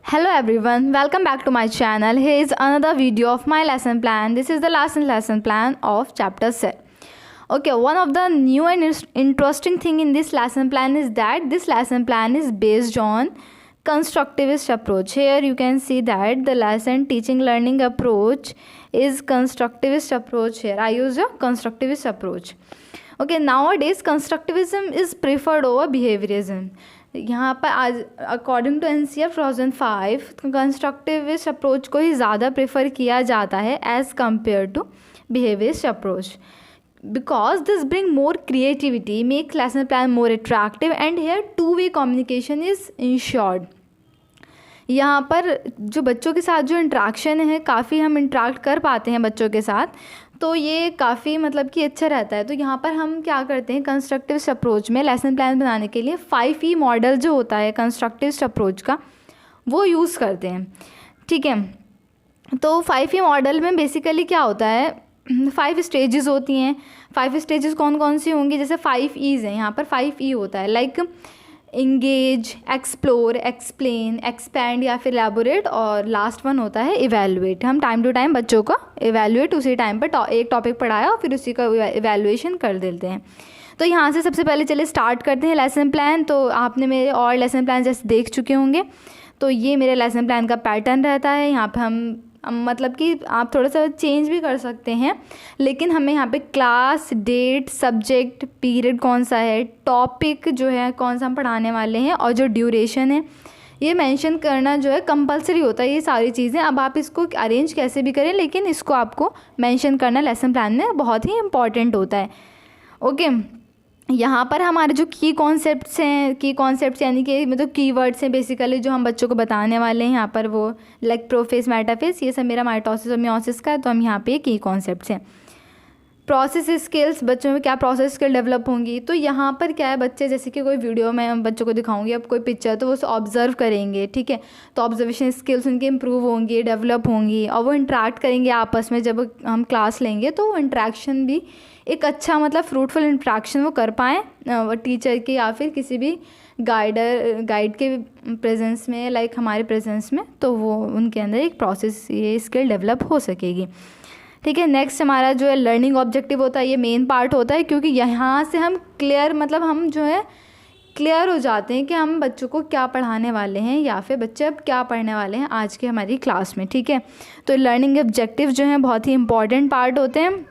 Hello everyone, welcome back to my channel. Here is another video of my lesson plan. This is the lesson plan of chapter 7. Okay, one of the new and interesting thing in this lesson plan is that this lesson plan is based on constructivist approach. Here you can see that the lesson teaching learning approach is constructivist approach. Here I use a constructivist approach. Okay, nowadays constructivism is preferred over behaviorism. यहाँ पर आज according to NCF 2005 constructivist approach को ही ज़्यादा prefer किया जाता है as compare to behaviourist approach because this bring more creativity make lesson plan more attractive and here two way communication is ensured. यहाँ पर जो बच्चों के साथ जो इंट्रैक्शन है काफ़ी हम इंट्रैक्ट कर पाते हैं बच्चों के साथ, तो ये काफ़ी मतलब कि अच्छा रहता है. तो यहाँ पर हम क्या करते हैं कंस्ट्रक्टिविस्ट अप्रोच में लेसन प्लान बनाने के लिए 5E मॉडल जो होता है कंस्ट्रक्टिविस्ट अप्रोच का वो यूज़ करते हैं. ठीक है, तो 5E मॉडल में बेसिकली क्या होता है 5 स्टेजेस होती हैं. 5 स्टेजेस कौन कौन सी होंगी, जैसे 5E's हैं. यहाँ पर 5E होता है like engage, explore, explain, expand या फिर एलैबोरेट, और लास्ट वन होता है इवैल्यूएट. हम टाइम टू टाइम बच्चों को इवैल्यूएट उसी टाइम पर एक टॉपिक पढ़ाया और फिर उसी का इवैल्यूएशन कर देते हैं. तो यहाँ से सबसे पहले चलिए स्टार्ट करते हैं लेसन प्लान. तो आपने मेरे और लेसन प्लान जैसे देख चुके होंगे, तो ये मेरे लेसन प्लान का पैटर्न रहता है. यहाँ पर हम मतलब कि आप थोड़ा सा चेंज भी कर सकते हैं, लेकिन हमें यहाँ पे क्लास, डेट, सब्जेक्ट, पीरियड कौन सा है, टॉपिक जो है कौन सा हम पढ़ाने वाले हैं और जो ड्यूरेशन है ये मेंशन करना जो है कंपलसरी होता है. ये सारी चीज़ें अब आप इसको अरेंज कैसे भी करें, लेकिन इसको आपको मेंशन करना लेसन प्लान में बहुत ही इम्पॉर्टेंट होता है. ओके, यहाँ पर हमारे जो की कॉन्सेप्ट्स यानी कि मतलब कीवर्ड्स हैं बेसिकली जो हम बच्चों को बताने वाले हैं यहाँ पर, वो लाइक प्रोफेस, मेटाफेस, ये सब मेरा माइटोसिस और मियोसिस का है. तो हम यहाँ पे की कॉन्सेप्ट्स हैं. प्रोसेस स्किल्स, बच्चों में क्या प्रोसेस स्किल डेवलप होंगी. तो यहाँ पर क्या है, बच्चे जैसे कि कोई वीडियो में बच्चों को दिखाऊंगी, अब कोई पिक्चर तो वो उसे ऑब्जर्व करेंगे. ठीक है, तो ऑब्जर्वेशन स्किल्स उनकी इंप्रूव होंगी, डेवलप होंगी, और वो इंटरेक्ट करेंगे आपस में. जब हम क्लास लेंगे तो वो इंटरेक्शन भी एक अच्छा मतलब फ्रूटफुल इंटरेक्शन वो कर पाएँ टीचर के या फिर किसी भी गाइड के प्रेजेंस में, लाइक हमारे प्रेजेंस में, तो वो उनके अंदर एक प्रोसेस ये स्किल डेवलप हो सकेगी. ठीक है, नेक्स्ट हमारा जो है लर्निंग ऑब्जेक्टिव होता है. ये मेन पार्ट होता है क्योंकि यहाँ से हम हम जो है क्लियर हो जाते हैं कि हम बच्चों को क्या पढ़ाने वाले हैं या फिर बच्चे अब क्या पढ़ने वाले हैं आज की हमारी क्लास में. ठीक है, तो लर्निंग ऑब्जेक्टिव जो हैं बहुत ही इंपॉर्टेंट पार्ट होते हैं.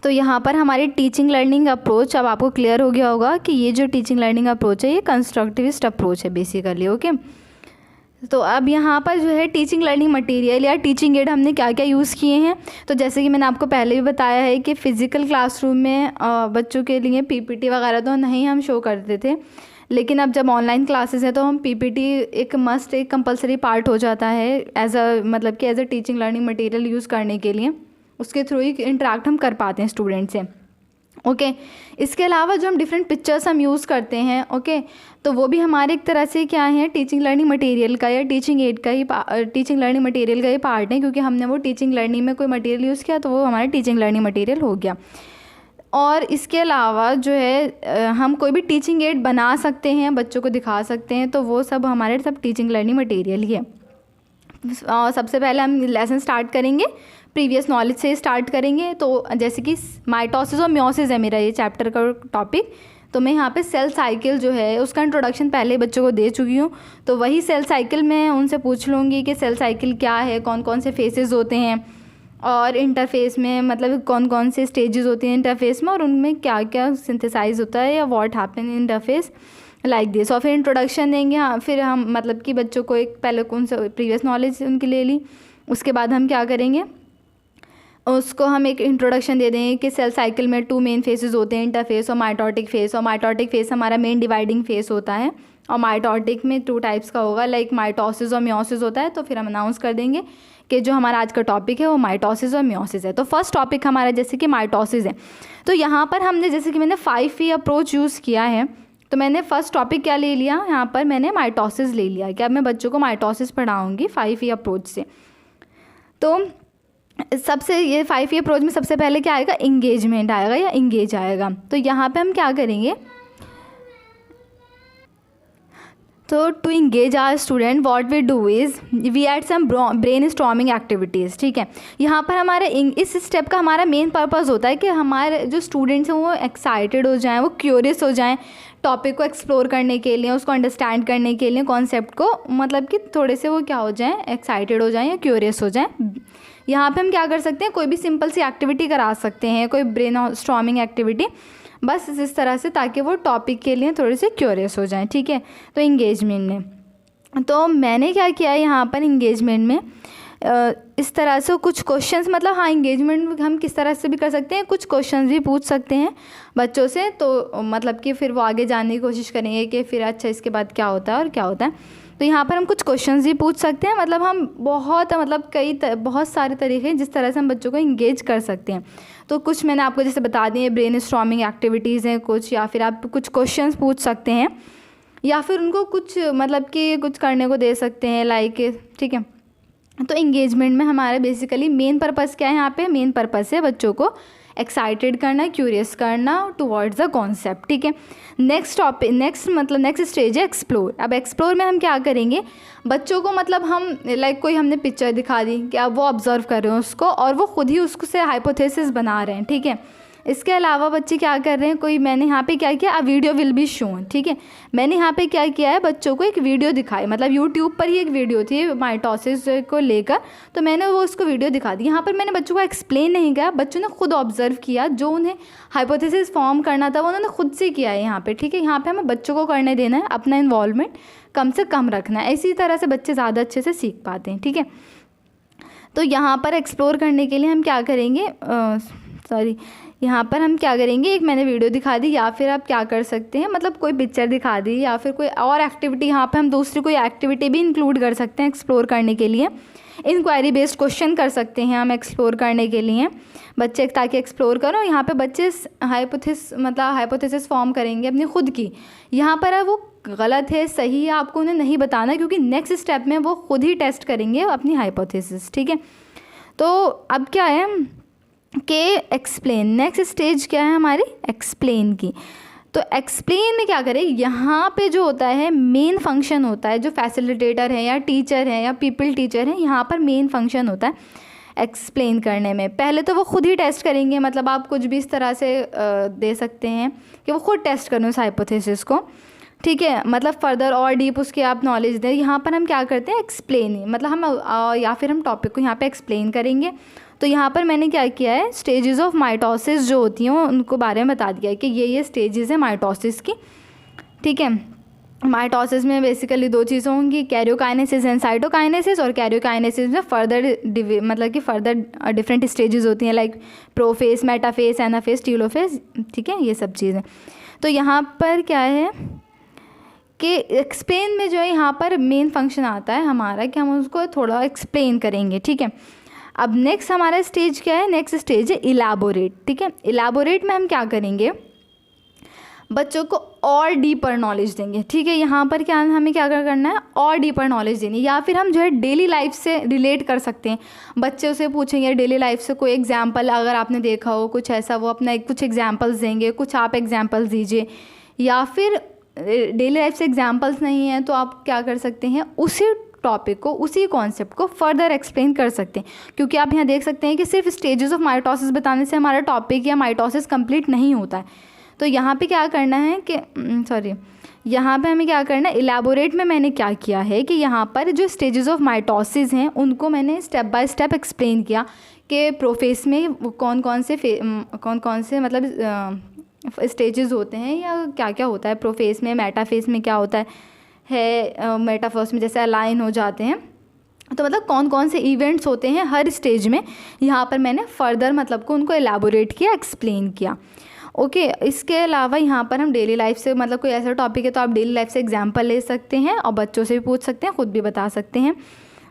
तो यहाँ पर हमारी टीचिंग लर्निंग अप्रोच अब आपको क्लियर हो गया होगा कि ये जो टीचिंग लर्निंग अप्रोच है ये कंस्ट्रक्टिविस्ट अप्रोच है बेसिकली. ओके, तो अब यहाँ पर जो है टीचिंग लर्निंग मटेरियल या टीचिंग एड हमने क्या क्या यूज़ किए हैं. तो जैसे कि मैंने आपको पहले भी बताया है कि फ़िज़िकल क्लासरूम में बच्चों के लिए PPT वगैरह तो नहीं हम शो करते थे, लेकिन अब जब ऑनलाइन क्लासेस हैं तो हम PPT एक कंपलसरी पार्ट हो जाता है as a teaching learning material use करने के लिए. उसके थ्रू ही इंटरेक्ट हम कर पाते हैं स्टूडेंट से. ओके, इसके अलावा जो हम डिफरेंट पिक्चर्स हम यूज़ करते हैं, ओके, तो वो भी हमारे एक तरह से क्या है टीचिंग लर्निंग मटेरियल का या टीचिंग एड का ही टीचिंग लर्निंग मटेरियल का ही पार्ट है, क्योंकि हमने वो टीचिंग लर्निंग में कोई मटेरियल यूज़ किया तो वो हमारा टीचिंग लर्निंग मटेरियल हो गया. और इसके अलावा जो है हम कोई भी टीचिंग एड बना सकते हैं, बच्चों को दिखा सकते हैं, तो वो सब हमारे सब टीचिंग लर्निंग मटेरियल ही है. सबसे पहले हम लेसन स्टार्ट करेंगे, प्रीवियस नॉलेज से स्टार्ट करेंगे. तो जैसे कि माइटोसिस और मियोसिस है मेरा ये चैप्टर का टॉपिक, तो मैं यहाँ पे सेल साइकिल जो है उसका इंट्रोडक्शन पहले बच्चों को दे चुकी हूँ. तो वही सेल साइकिल मैं उनसे पूछ लूँगी कि सेल साइकिल क्या है, कौन कौन से फेसेस होते हैं, और इंटरफेस में मतलब कौन कौन से स्टेजेस होती हैं इंटरफेस में, और उनमें क्या क्या सिंथेसाइज होता है या what happen in interface like this. और फिर इंट्रोडक्शन देंगे. हाँ, फिर हम मतलब कि बच्चों को एक पहले कौन सा प्रीवियस नॉलेज उनकी ले ली. उसके बाद हम क्या करेंगे, उसको हम एक इंट्रोडक्शन दे देंगे कि सेल साइकिल में 2 मेन फेसेस होते हैं, इंटरफेस और माइटोटिक फेस. और माइटोटिक फेस हमारा मेन डिवाइडिंग फेस होता है, और माइटोटिक में 2 टाइप्स का होगा, लाइक माइटोसिस और मियोसिस होता है. तो फिर हम अनाउंस कर देंगे कि जो हमारा आज का टॉपिक है वो माइटोसिस और मियोसिस है. तो फर्स्ट टॉपिक हमारा जैसे कि माइटोसिस है. तो यहाँ पर हमने जैसे कि मैंने 5E अप्रोच यूज़ किया है, तो मैंने फर्स्ट टॉपिक क्या ले लिया, यहाँ पर मैंने माइटोसिस ले लिया कि अब मैं बच्चों को माइटोसिस पढ़ाऊँगी 5E अप्रोच से. तो सबसे ये 5E अप्रोच में सबसे पहले क्या आएगा, इंगेजमेंट आएगा या इंगेज आएगा. तो यहाँ पे हम क्या करेंगे, तो to engage our student what we do is we add some brainstorming activities, ठीक है। यहाँ पर हमारे इस स्टेप का हमारा मेन पर्पज़ होता है कि हमारे जो स्टूडेंट्स हैं वो एक्साइटेड हो जाएं, वो क्यूरियस हो जाएं टॉपिक को एक्सप्लोर करने के लिए, उसको अंडरस्टैंड करने के लिए, कॉन्सेप्ट को, मतलब कि थोड़े से वो क्या हो जाएं, एक्साइटेड हो जाएं या क्यूरियस हो जाएं। यहाँ पे हम क्या कर सकते हैं, कोई भी सिंपल सी एक्टिविटी करा सकते हैं, कोई ब्रेन स्टॉर्मिंग एक्टिविटी, बस इस तरह से, ताकि वो टॉपिक के लिए थोड़े से क्यूरियस हो जाएं, ठीक है। तो इंगेजमेंट में तो मैंने क्या किया है यहाँ पर इंगेजमेंट में इस तरह से कुछ क्वेश्चंस, मतलब हाँ इंगेजमेंट हम किस तरह से भी कर सकते हैं, कुछ क्वेश्चंस भी पूछ सकते हैं बच्चों से, तो मतलब कि फिर वो आगे जानने की कोशिश करेंगे कि फिर अच्छा इसके बाद क्या होता है और क्या होता है। तो यहाँ पर हम कुछ क्वेश्चंस भी पूछ सकते हैं, मतलब हम बहुत सारे तरीके हैं जिस तरह से हम बच्चों को इंगेज कर सकते हैं। तो कुछ मैंने आपको जैसे बता दिए, ब्रेन स्टॉर्मिंग एक्टिविटीज़ हैं कुछ, या फिर आप कुछ क्वेश्चंस पूछ सकते हैं, या फिर उनको कुछ मतलब कि कुछ करने को दे सकते हैं लाइक, ठीक है। तो इंगेजमेंट में हमारा बेसिकली मेन पर्पस क्या है, यहाँ पे मेन पर्पस है बच्चों को एक्साइटेड करना, क्यूरियस करना टुवर्ड्स द कॉन्सेप्ट, ठीक है। नेक्स्ट स्टेज है एक्सप्लोर। अब एक्सप्लोर में हम क्या करेंगे, बच्चों को मतलब हम लाइक कोई हमने पिक्चर दिखा दी कि अब वो ऑब्जर्व कर रहे हैं उसको और वो खुद ही उससे हाइपोथेसिस बना रहे हैं, ठीक है। इसके अलावा बच्चे क्या कर रहे हैं, कोई मैंने यहाँ पे क्या किया, a video will be shown, ठीक है। मैंने यहाँ पे क्या किया है, बच्चों को एक वीडियो दिखाई, मतलब यूट्यूब पर ही एक वीडियो थी माइटोसिस को लेकर, तो मैंने वो उसको वीडियो दिखा दी। यहाँ पर मैंने बच्चों को एक्सप्लेन नहीं किया, बच्चों ने खुद ऑब्जर्व किया, जो उन्हें हाइपोथेसिस फॉर्म करना था वो उन्होंने खुद से किया है यहाँ पे, ठीक है। यहाँ पर हमें बच्चों को करने देना है, अपना इन्वॉल्वमेंट कम से कम रखना है, इसी तरह से बच्चे ज़्यादा अच्छे से सीख पाते हैं, ठीक है। तो यहाँ पर एक्सप्लोर करने के लिए हम क्या करेंगे, यहाँ पर हम क्या करेंगे, एक मैंने वीडियो दिखा दी, या फिर आप क्या कर सकते हैं, मतलब कोई पिक्चर दिखा दी, या फिर कोई और एक्टिविटी, यहाँ पे हम दूसरी कोई एक्टिविटी भी इंक्लूड कर सकते हैं एक्सप्लोर करने के लिए। इंक्वायरी बेस्ड क्वेश्चन कर सकते हैं हम एक्सप्लोर करने के लिए, बच्चे ताकि एक्सप्लोर करो। यहाँ पे बच्चे हाइपोथेसिस फॉर्म करेंगे अपनी खुद की। यहाँ पर वो गलत है सही है आपको उन्हें नहीं बताना, क्योंकि नेक्स्ट स्टेप में वो खुद ही टेस्ट करेंगे अपनी हाइपोथेसिस, ठीक है। तो अब क्या है कि एक्सप्लेन, नेक्स्ट स्टेज क्या है हमारी, एक्सप्लेन की। तो एक्सप्लेन में क्या करें, यहाँ पे जो होता है मेन फंक्शन होता है, जो फैसिलिटेटर है या टीचर है या पीपल टीचर है, यहाँ पर मेन फंक्शन होता है एक्सप्लेन करने में। पहले तो वो खुद ही टेस्ट करेंगे, मतलब आप कुछ भी इस तरह से दे सकते हैं कि वो खुद टेस्ट करें उस हाइपोथेसिस को, ठीक है। मतलब फर्दर और डीप उसकी आप नॉलेज दें। यहाँ पर हम क्या करते हैं, एक्सप्लेन, मतलब हम या फिर हम टॉपिक को यहाँ पे एक्सप्लेन करेंगे। तो यहाँ पर मैंने क्या किया है, स्टेजेस ऑफ माइटोसिस जो होती हैं उनको बारे में बता दिया है कि ये स्टेजेस है माइटोसिस की, ठीक है। माइटोसिस में बेसिकली दो चीज़ें होंगी, कैरियोकाइनेसिस एंड साइटोकाइनेसिस। और कैरियोकाइनेसिस में मतलब कि फर्दर डिफरेंट स्टेजेस होती हैं, like profess, metaphase, anaphase, telophase, ठीक है, ये सब चीज़ें। तो यहाँ पर क्या है कि एक्सप्लेन में जो है यहाँ पर मेन फंक्शन आता है हमारा कि हम उसको थोड़ा एक्सप्लेन करेंगे, ठीक है। अब नेक्स्ट हमारा स्टेज क्या है, नेक्स्ट स्टेज है इलाबोरेट, ठीक है। इलाबोरेट में हम क्या करेंगे, बच्चों को और डीपर नॉलेज देंगे, ठीक है। यहाँ पर क्या हमें क्या करना है, और डीपर नॉलेज देनी, या फिर हम जो है डेली लाइफ से रिलेट कर सकते हैं। बच्चे से पूछेंगे डेली लाइफ से कोई एग्जाम्पल अगर आपने देखा हो कुछ ऐसा, वो अपना कुछ एग्जाम्पल्स देंगे, कुछ आप एग्जाम्पल्स दीजिए। या फिर डेली लाइफ से एग्जाम्पल्स नहीं है तो आप क्या कर सकते हैं, उसी टॉपिक को, उसी कॉन्सेप्ट को फर्दर एक्सप्लेन कर सकते हैं। क्योंकि आप यहाँ देख सकते हैं कि सिर्फ स्टेजेस ऑफ माइटोसिस बताने से हमारा टॉपिक या माइटोसिस कंप्लीट नहीं होता है। तो यहाँ पे क्या करना है कि यहाँ पे हमें क्या करना है, इलेबोरेट में मैंने क्या किया है कि यहाँ पर जो स्टेजेस ऑफ माइटोसिस हैं उनको मैंने स्टेप बाय स्टेप एक्सप्लेन किया कि प्रोफेस में कौन कौन से मतलब स्टेजेस होते हैं या क्या क्या होता है प्रोफेस में, मेटाफेस में क्या होता है मेटाफर्स में जैसे अलाइन हो जाते हैं। तो मतलब कौन कौन से इवेंट्स होते हैं हर स्टेज में, यहाँ पर मैंने फर्दर मतलब को उनको एलाबोरेट किया, एक्सप्लेन किया। ओके इसके अलावा यहाँ पर हम डेली लाइफ से, मतलब कोई ऐसा टॉपिक है तो आप डेली लाइफ से एग्जांपल ले सकते हैं और बच्चों से भी पूछ सकते हैं, ख़ुद भी बता सकते हैं।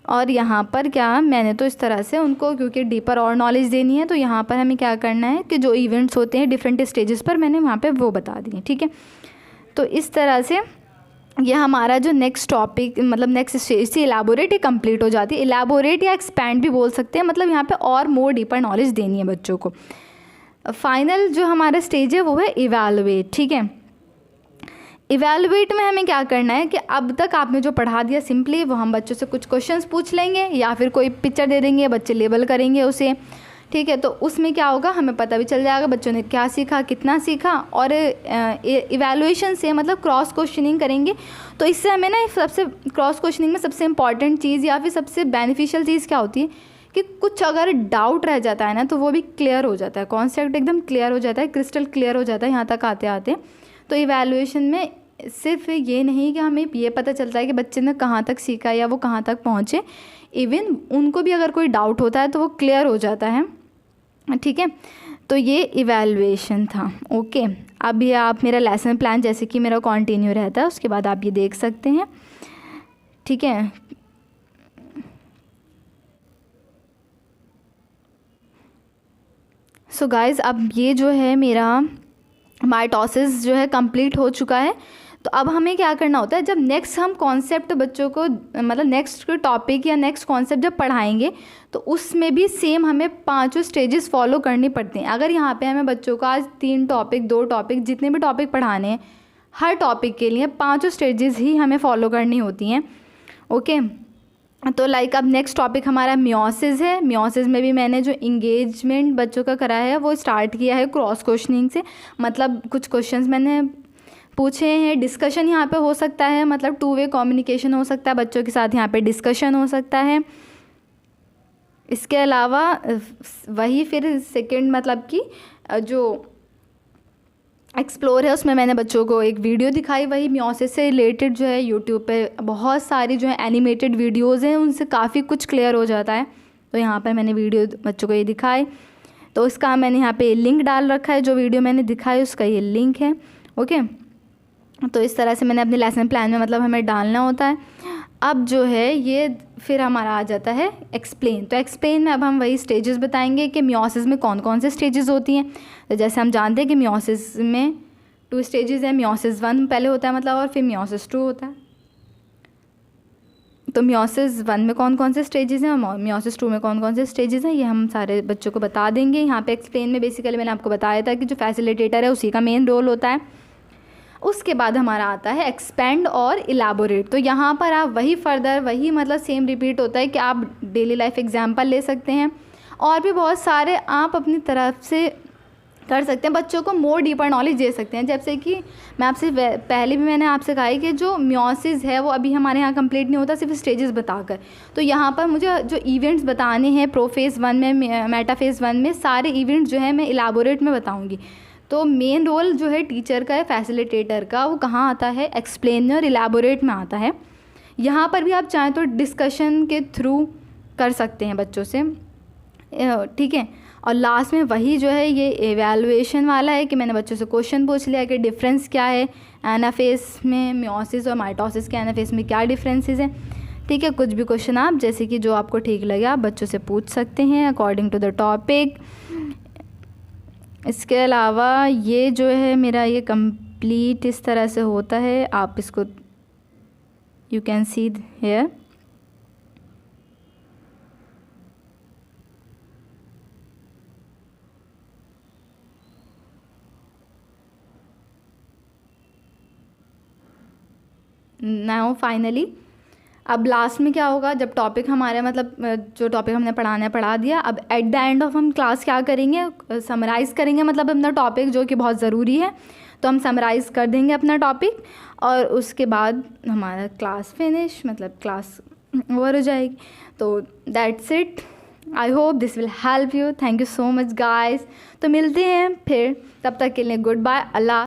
और यहाँ पर क्या मैंने तो इस तरह से उनको, क्योंकि डीपर और नॉलेज देनी है, तो यहाँ पर हमें क्या करना है कि जो इवेंट्स होते हैं डिफरेंट स्टेजेस पर मैंने वहाँ पे वो बता दिए, ठीक है। तो इस तरह से ये हमारा जो नेक्स्ट टॉपिक मतलब नेक्स्ट स्टेज से इलाबोरेट ही कंप्लीट हो जाती है। इलाबोरेट या एक्सपैंड भी बोल सकते हैं, मतलब यहाँ पे और मोर डीपर नॉलेज देनी है बच्चों को। फाइनल जो हमारा स्टेज है वो है इवैल्यूएट, ठीक है। इवैल्यूएट में हमें क्या करना है कि अब तक आपने जो पढ़ा दिया सिंपली वो हम बच्चों से कुछ क्वेश्चंस पूछ लेंगे या फिर कोई पिक्चर दे देंगे, बच्चे लेबल करेंगे उसे, ठीक है। तो उसमें क्या होगा, हमें पता भी चल जाएगा बच्चों ने क्या सीखा, कितना सीखा। और इवैल्यूएशन से मतलब क्रॉस क्वेश्चनिंग करेंगे, तो इससे हमें ना सबसे क्रॉस क्वेश्चनिंग में सबसे इंपॉर्टेंट चीज़ या फिर सबसे बेनिफिशियल चीज़ क्या होती है कि कुछ अगर डाउट रह जाता है ना तो वो भी क्लियर हो जाता है, कॉन्सेप्ट एकदम क्लियर हो जाता है, क्रिस्टल क्लियर हो जाता है यहाँ तक आते आते। तो इवैल्यूएशन में सिर्फ ये नहीं कि हमें ये पता चलता है कि बच्चे ने कहाँ तक सीखा या वो कहाँ तक पहुँचे, इवन उनको भी अगर कोई डाउट होता है तो वो क्लियर हो जाता है, ठीक है। तो ये इवैल्यूएशन था। ओके, अब ये आप मेरा लेसन प्लान जैसे कि मेरा कंटिन्यू रहता है उसके बाद आप ये देख सकते हैं, ठीक है। सो गाइस, अब ये जो है मेरा माइटोसिस जो है कंप्लीट हो चुका है। तो अब हमें क्या करना होता है, जब नेक्स्ट हम कॉन्सेप्ट बच्चों को मतलब नेक्स्ट टॉपिक या नेक्स्ट कॉन्सेप्ट जब पढ़ाएंगे तो उसमें भी सेम हमें 5 स्टेजेस फॉलो करनी पड़ती हैं। अगर यहाँ पे हमें बच्चों को आज 3 टॉपिक 2 टॉपिक जितने भी टॉपिक पढ़ाने हैं, हर टॉपिक के लिए 5 स्टेजेस ही हमें फॉलो करनी होती हैं। ओके, तो लाइक अब नेक्स्ट टॉपिक हमारा मियोसिस है। मियोसिस में भी मैंने जो इंगेजमेंट बच्चों का करा है वो स्टार्ट किया है क्रॉस क्वेश्चनिंग से, मतलब कुछ क्वेश्चंस मैंने पूछे हैं। डिस्कशन यहाँ पे हो सकता है, मतलब 2 वे कम्युनिकेशन हो सकता है, बच्चों के साथ यहाँ पे डिस्कशन हो सकता है। इसके अलावा वही फिर सेकंड मतलब कि जो एक्सप्लोर है उसमें मैंने बच्चों को एक वीडियो दिखाई, वही मियोसिस से रिलेटेड जो है यूट्यूब पे बहुत सारी जो है एनिमेटेड वीडियोज़ हैं, उनसे काफ़ी कुछ क्लियर हो जाता है। तो यहाँ पर मैंने वीडियो बच्चों को ये दिखाई, तो उसका मैंने यहाँ पे लिंक डाल रखा है, जो वीडियो मैंने दिखाई उसका ये लिंक है। ओके, तो इस तरह से मैंने अपने लेसन प्लान में मतलब हमें डालना होता है। अब जो है ये फिर हमारा आ जाता है एक्सप्लेन। तो एक्सप्लेन में अब हम वही स्टेजेस बताएंगे कि मियोसिस में कौन कौन से स्टेजेस होती हैं। तो जैसे हम जानते हैं कि मियोसिस में 2 स्टेजेस हैं, मियोसिस 1 पहले होता है मतलब, और फिर मियोसिस 2 होता है। तो मियोसिस 1 में कौन कौन से स्टेजेस हैं और मियोसिस 2 में कौन कौन से स्टेजेस हैं, ये हम सारे बच्चों को बता देंगे। यहाँ पे एक्सप्लेन में बेसिकली मैंने आपको बताया था कि जो फैसिलिटेटर है उसी का मेन रोल होता है। उसके बाद हमारा आता है एक्सपेंड और इलाबोरेट। तो यहाँ पर आप वही फर्दर वही मतलब सेम रिपीट होता है कि आप डेली लाइफ एग्जाम्पल ले सकते हैं और भी बहुत सारे आप अपनी तरफ से कर सकते हैं, बच्चों को मोर डीपर नॉलेज दे सकते हैं। जैसे कि मैं आपसे पहले भी मैंने आपसे कहा है कि जो मियोसिस है वो अभी हमारे यहाँ कंप्लीट नहीं होता सिर्फ स्टेजेस बताकर। तो यहाँ पर मुझे जो इवेंट्स बताने हैं प्रोफेज़ 1 में, मेटाफेज़ 1 में सारे इवेंट्स जो है मैं इलाबोरेट में बताऊँगी। तो मेन रोल जो है टीचर का है, फैसिलिटेटर का, वो कहाँ आता है, एक्सप्लेन और इलाबोरेट में आता है। यहाँ पर भी आप चाहें तो डिस्कशन के थ्रू कर सकते हैं बच्चों से, ठीक है। और लास्ट में वही जो है ये एवेलुएशन वाला है कि मैंने बच्चों से क्वेश्चन पूछ लिया कि डिफरेंस क्या है एनाफेस में मियोसिस और माइटोसिस के एनाफेस में क्या डिफरेंसेस हैं, ठीक है। कुछ भी क्वेश्चन आप जैसे कि जो आपको ठीक लगे आप बच्चों से पूछ सकते हैं अकॉर्डिंग टू द टॉपिक। इसके अलावा ये जो है मेरा ये कंप्लीट इस तरह से होता है, आप इसको you can see here. Now finally अब लास्ट में क्या होगा, जब टॉपिक हमारे मतलब जो टॉपिक हमने पढ़ाना है पढ़ा दिया, अब एट द एंड ऑफ हम क्लास क्या करेंगे, समराइज़ करेंगे मतलब अपना टॉपिक जो कि बहुत ज़रूरी है। तो हम समराइज़ कर देंगे अपना टॉपिक और उसके बाद हमारा क्लास फिनिश मतलब क्लास ओवर हो जाएगी। तो that's it, I hope this will help you. Thank you so much guys. तो मिलते हैं फिर, तब तक के लिए गुड बाय, अल्लाह।